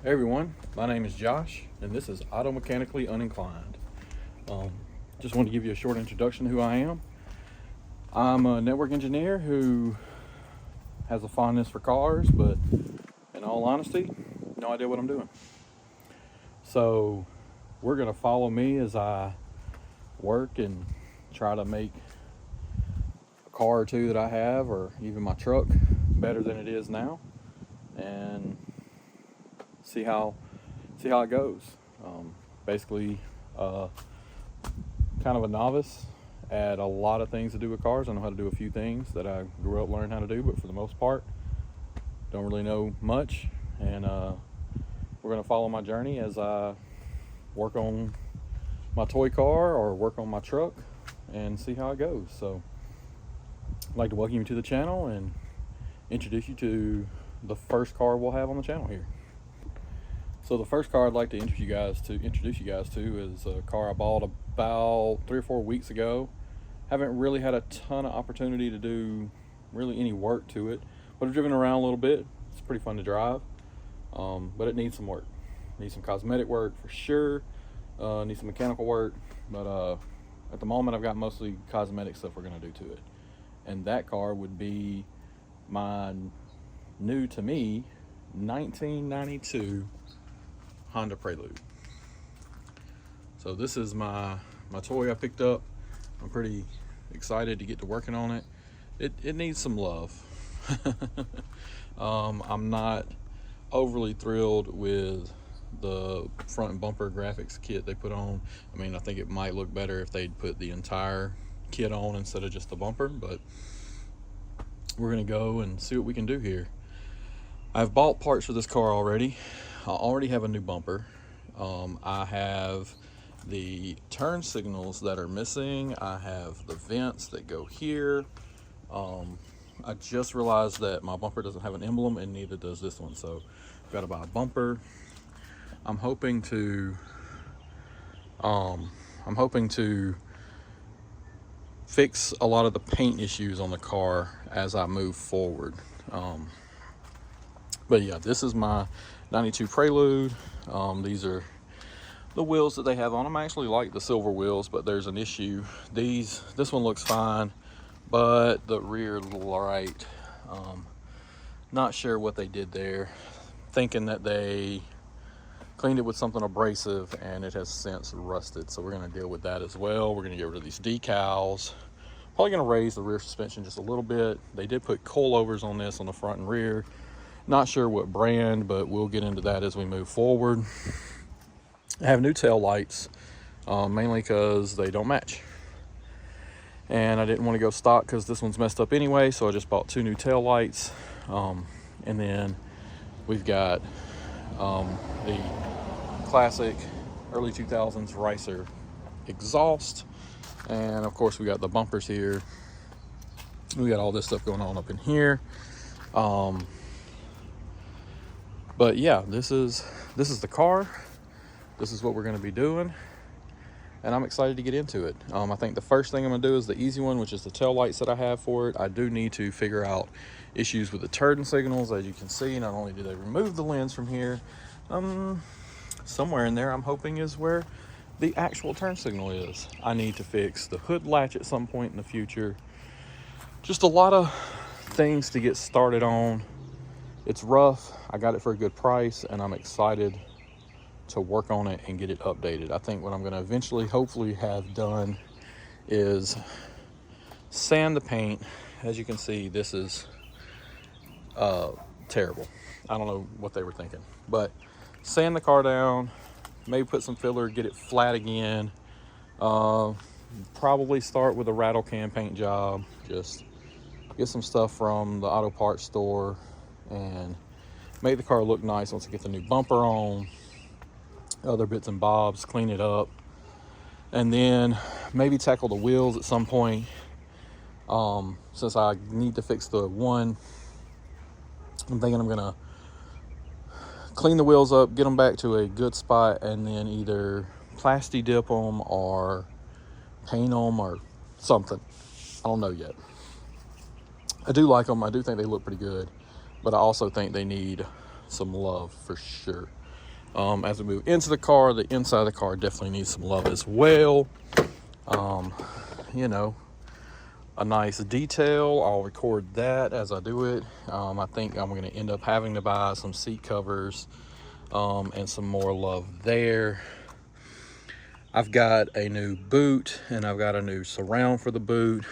Hey everyone, my name is Josh, and this is Automechanically Uninclined. Um, just want to give you a short introduction to who I am. I'm a network engineer who has a fondness for cars, but in all honesty, no idea what I'm doing. So, we're going to follow me as I work and try to make a car or two that I have, or even my truck, better than it is now, and see how it goes. Basically, uh, kind of a novice at a lot of things to do with cars. I know how to do a few things that I grew up learning how to do, but for the most part, don't really know much. And we're going to follow my journey as I work on my toy car or work on my truck and see how it goes. So, I'd like to welcome you to the channel and introduce you to the first car we'll have on the channel here. So the first car I'd like to introduce you guys to is a car I bought about 3 or 4 weeks ago. Haven't really had a ton of opportunity to do really any work to it, but I've driven around a little bit. It's pretty fun to drive, but it needs some work. Needs some cosmetic work for sure. Needs some mechanical work, but at the moment I've got mostly cosmetic stuff we're gonna do to it. And that car would be my new to me 1992 Honda Prelude. So this is my toy I picked up. I'm pretty excited to get to working on it. It needs some love. I'm not overly thrilled with the front bumper graphics kit they put on. I mean, I think it might look better if they'd put the entire kit on instead of just the bumper, but we're gonna go and see what we can do here. I've bought parts for this car already. I already have a new bumper. I have the turn signals that are missing. I have the vents that go here. I just realized that my bumper doesn't have an emblem, and neither does this one. So I've got to buy a bumper. I'm hoping to fix a lot of the paint issues on the car as I move forward. But yeah, this is my 92 Prelude. These are the wheels that they have on them. I actually like the silver wheels, but there's an issue. This one looks fine, but the rear light, not sure what they did there. Thinking that they cleaned it with something abrasive and it has since rusted. So we're gonna deal with that as well. We're gonna get rid of these decals. Probably gonna raise the rear suspension just a little bit. They did put coilovers on this on the front and rear. Not sure what brand, but we'll get into that as we move forward. I have new tail lights, mainly because they don't match. And I didn't want to go stock because this one's messed up anyway, so I just bought 2 new tail lights. And then we've got the classic early 2000s Ricer exhaust. And of course we got the bumpers here. We got all this stuff going on up in here. But yeah, this is the car. This is what we're going to be doing, and I'm excited to get into it. I think the first thing I'm going to do is the easy one, which is the tail lights that I have for it. I do need to figure out issues with the turn signals. As you can see, not only do they remove the lens from here, somewhere in there I'm hoping is where the actual turn signal is. I need to fix the hood latch at some point in the future. Just a lot of things to get started on. It's rough. I got it for a good price, and I'm excited to work on it and get it updated. I think what I'm going to eventually hopefully have done is sand the paint. As you can see, this is terrible. I don't know what they were thinking, but sand the car down, maybe put some filler, get it flat again. Probably start with a rattle can paint job. Just get some stuff from the auto parts store and make the car look nice once I get the new bumper on. Other bits and bobs, clean it up, and then maybe tackle the wheels at some point. Since I need to fix the one, I'm thinking I'm gonna clean the wheels up, get them back to a good spot, and then either plasti dip them or paint them or something. I don't know yet. I do like them. I do think they look pretty good, but I also think they need some love for sure. As we move into the car, the inside of the car definitely needs some love as well. You know, a nice detail. I'll record that as I do it. I think I'm going to end up having to buy some seat covers and some more love there. I've got a new boot and I've got a new surround for the boot.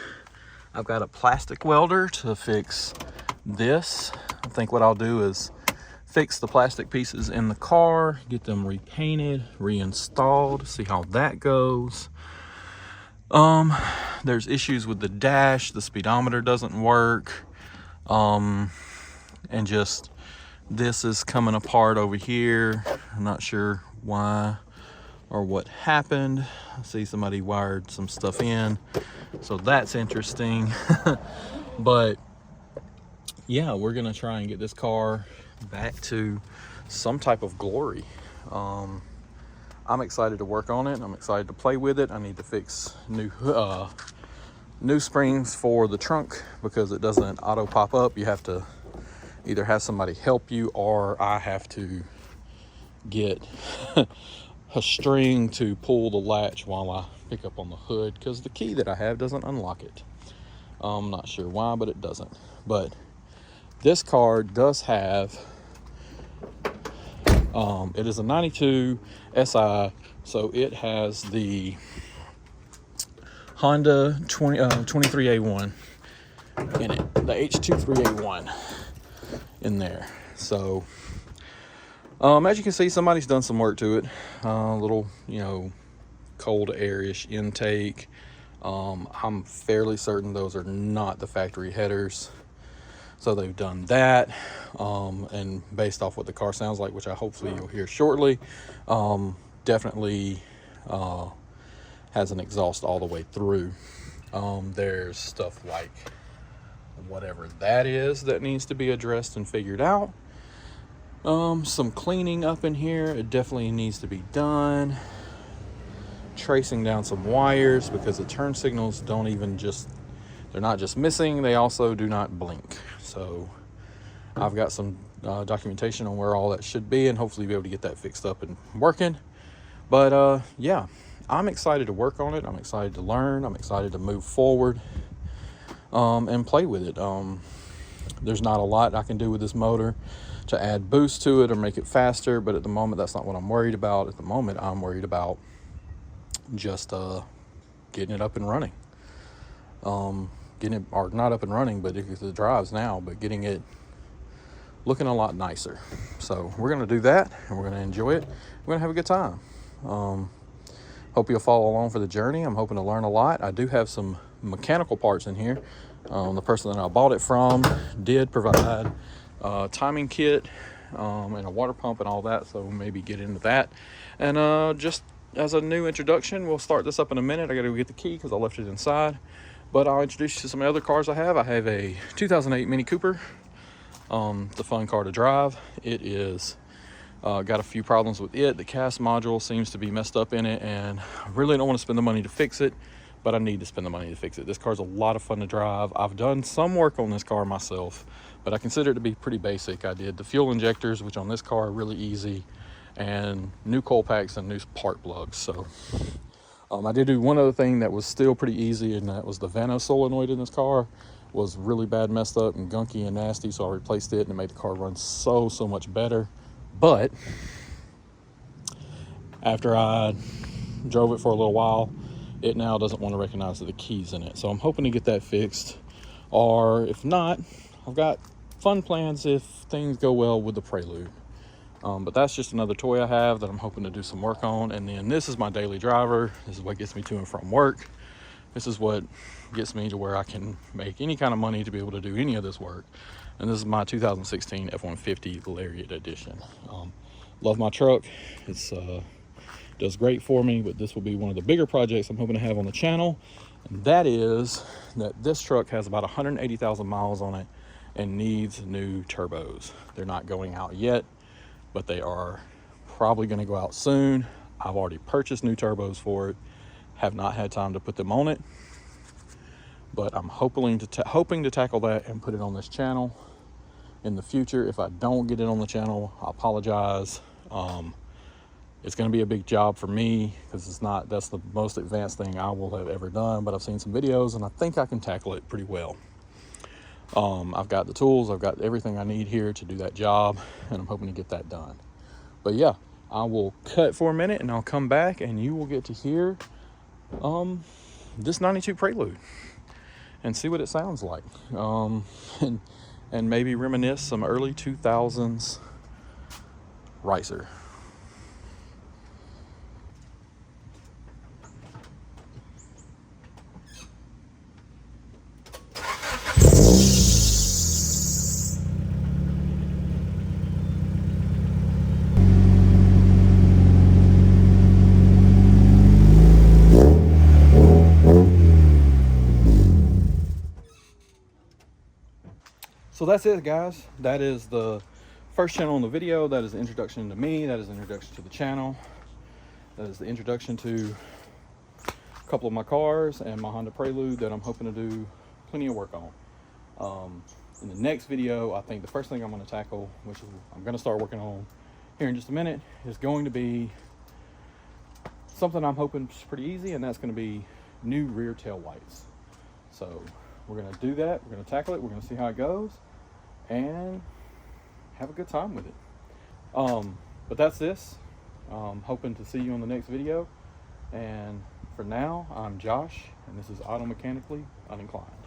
I've got a plastic welder to fix this. I think what I'll do is fix the plastic pieces in the car, get them repainted, reinstalled, see how that goes. There's issues with the dash, the speedometer doesn't work, and just this is coming apart over here. I'm not sure why or what happened. I see somebody wired some stuff in, so that's interesting. But yeah, we're gonna try and get this car back to some type of glory. I'm excited to work on it. I'm excited to play with it. I need to fix new springs for the trunk because it doesn't auto pop up. You have to either have somebody help you or I have to get a string to pull the latch while I pick up on the hood because the key that I have doesn't unlock it. I'm not sure why, but it doesn't. But this car does have, it is a 92 SI, so it has the Honda 23A1 in it, the H23A1 in there. So, as you can see, somebody's done some work to it. A little, cold air-ish intake. I'm fairly certain those are not the factory headers. So they've done that, and based off what the car sounds like, which I hopefully you'll hear shortly, definitely has an exhaust all the way through. There's stuff like whatever that is that needs to be addressed and figured out. Some cleaning up in here, it definitely needs to be done. Tracing down some wires because the turn signals don't even they're not just missing, they also do not blink. So I've got some documentation on where all that should be and hopefully be able to get that fixed up and working. But yeah, I'm excited to work on it. I'm excited to learn. I'm excited to move forward and play with it. There's not a lot I can do with this motor to add boost to it or make it faster, but at the moment that's not what I'm worried about. At the moment I'm worried about just getting it up and running. Getting it, or not up and running, but it drives now, but getting it looking a lot nicer. So we're going to do that and we're going to enjoy it. We're going to have a good time. Hope you'll follow along for the journey. I'm hoping to learn a lot. I do have some mechanical parts in here. The person that I bought it from did provide a timing kit and a water pump and all that, so we'll maybe get into that. And just as a new introduction, we'll start this up in a minute. I got to go get the key because I left it inside. But I'll introduce you to some other cars I have. I have a 2008 Mini Cooper. It's a fun car to drive. It is got a few problems with it. The cast module seems to be messed up in it, and I really don't want to spend the money to fix it, but I need to spend the money to fix it. This car's a lot of fun to drive. I've done some work on this car myself, but I consider it to be pretty basic. I did the fuel injectors, which on this car are really easy, and new coil packs and new part plugs. So I did do one other thing that was still pretty easy, and that was the Vano solenoid in this car was really bad, messed up and gunky and nasty, so I replaced it and it made the car run so much better. But after I drove it for a little while, it now doesn't want to recognize the keys in it. So I'm hoping to get that fixed, or if not, I've got fun plans if things go well with the Prelude. But that's just another toy I have that I'm hoping to do some work on. And then this is my daily driver. This is what gets me to and from work. This is what gets me to where I can make any kind of money to be able to do any of this work. And this is my 2016 F-150 Lariat Edition. Love my truck. It's does great for me, but this will be one of the bigger projects I'm hoping to have on the channel. And that is that this truck has about 180,000 miles on it and needs new turbos. They're not going out yet, but they are probably going to go out soon. I've already purchased new turbos for it, have not had time to put them on it, but I'm hoping to tackle that and put it on this channel in the future. If I don't get it on the channel, I apologize. It's going to be a big job for me because that's the most advanced thing I will have ever done, but I've seen some videos and I think I can tackle it pretty well. I've got the tools, I've got everything I need here to do that job, and I'm hoping to get that done. But yeah, I will cut for a minute and I'll come back and you will get to hear this 92 Prelude and see what it sounds like, and maybe reminisce some early 2000s ricer. So that's it, guys. That is the first channel in the video. That is the introduction to me. That is the introduction to the channel. That is the introduction to a couple of my cars and my Honda Prelude that I'm hoping to do plenty of work on. In the next video, I think the first thing I'm going to tackle, which I'm going to start working on here in just a minute, is going to be something I'm hoping is pretty easy, and that's going to be new rear tail lights. So we're going to do that. We're going to tackle it. We're going to see how it goes and have a good time with it. But that's this. Hoping to see you on the next video. And for now, I'm Josh, and this is Automechanically Uninclined.